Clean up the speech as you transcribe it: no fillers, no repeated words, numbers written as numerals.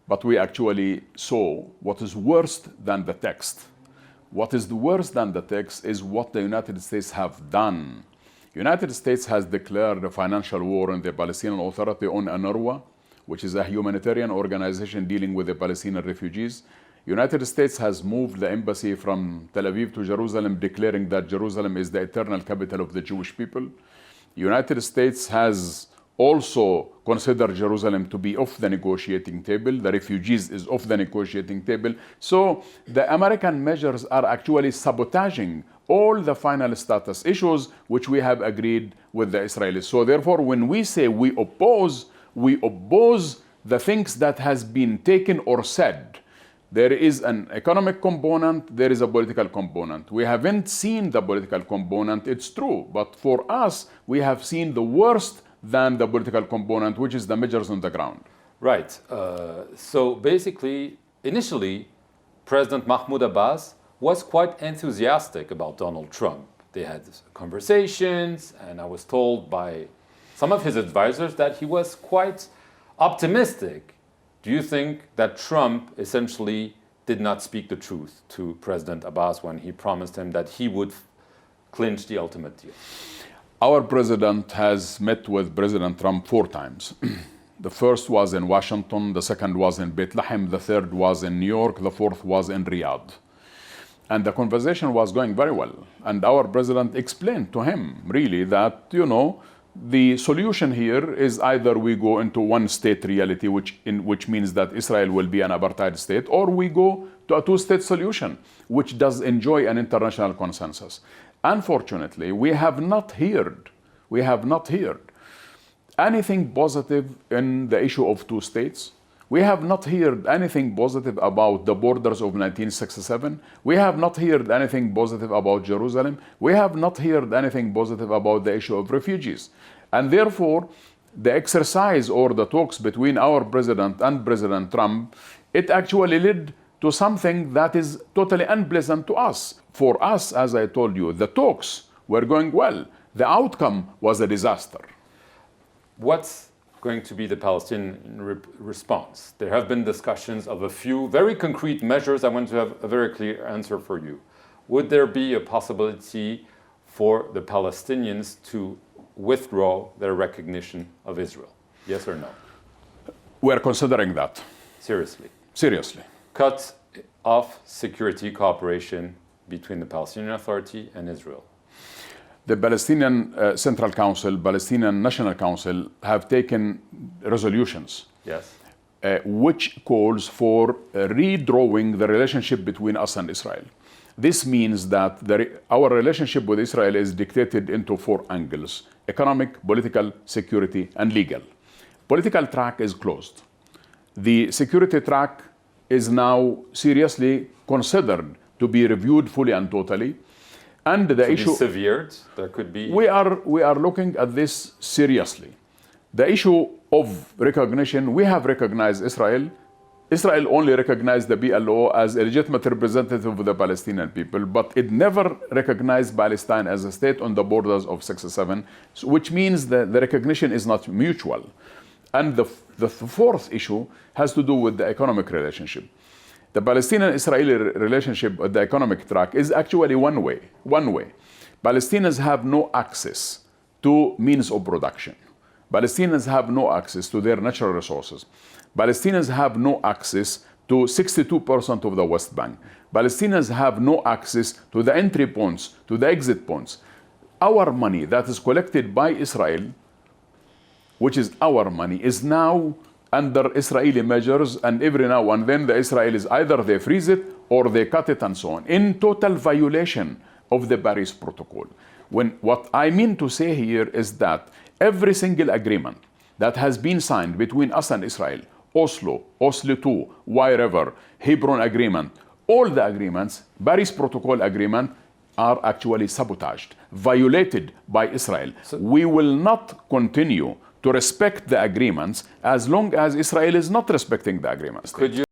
but we actually saw what is worse than the text. What is worse than the text is what the United States have done. United States has declared a financial war on the Palestinian Authority on UNRWA, which is a humanitarian organization dealing with the Palestinian refugees. United States has moved the embassy from Tel Aviv to Jerusalem, declaring that Jerusalem is the eternal capital of the Jewish people. United States has also considered Jerusalem to be off the negotiating table. The refugees is off the negotiating table. So the American measures are actually sabotaging all the final status issues which we have agreed with the Israelis. So therefore, when we say we oppose the things that has been taken or said. There is an economic component, there is a political component. We haven't seen the political component, it's true, but for us, we have seen the worst than the political component, which is the measures on the ground. Right. So basically, initially, President Mahmoud Abbas was quite enthusiastic about Donald Trump. They had conversations, and I was told by some of his advisors that he was quite optimistic. Do you think that Trump essentially did not speak the truth to President Abbas when he promised him that he would clinch the ultimate deal? Our president has met with President Trump 4 times. The first was in Washington, the second was in Bethlehem, the third was in New York, the fourth was in Riyadh. And the conversation was going very well. And our president explained to him really that, you know, the solution here is either we go into one-state reality, which means that Israel will be an apartheid state, or we go to a 2-state solution, which does enjoy an international consensus. Unfortunately, we have not heard anything positive in the issue of 2 states. We have not heard anything positive about the borders of 1967. We have not heard anything positive about Jerusalem. We have not heard anything positive about the issue of refugees. And therefore, the exercise or the talks between our president and President Trump, it actually led to something that is totally unpleasant to us. For us, as I told you, the talks were going well. The outcome was a disaster. What's going to be the Palestinian response? There have been discussions of a few very concrete measures. I want to have a very clear answer for you. Would there be a possibility for the Palestinians to withdraw their recognition of Israel? Yes or no? We're considering that. Seriously? Seriously. Cut off security cooperation between the Palestinian Authority and Israel. The Palestinian Central Council, Palestinian National Council have taken resolutions, yes, which calls for redrawing the relationship between us and Israel. This means that our relationship with Israel is dictated into 4 angles: economic, political, security, and legal. Political track is closed. The security track is now seriously considered to be reviewed fully and totally. And the issue severed, there could be. We are looking at this seriously. The issue of recognition, we have recognized Israel. Israel only recognized the PLO as a legitimate representative of the Palestinian people, but it never recognized Palestine as a state on the borders of 1967, which means that the recognition is not mutual. And the 4th issue has to do with the economic relationship. The Palestinian-Israeli relationship at the economic track is actually one way. Palestinians have no access to means of production. Palestinians have no access to their natural resources. Palestinians have no access to 62% of the West Bank. Palestinians have no access to the entry points, to the exit points. Our money that is collected by Israel, which is our money, is now under Israeli measures, and every now and then the Israelis either they freeze it or they cut it and so on, in total violation of the Paris Protocol. What I mean to say here is that every single agreement that has been signed between us and Israel, Oslo, Oslo II, wherever, Hebron Agreement, all the agreements, Paris Protocol Agreement, are actually sabotaged, violated by Israel. So we will not continue to respect the agreements as long as Israel is not respecting the agreements. Could you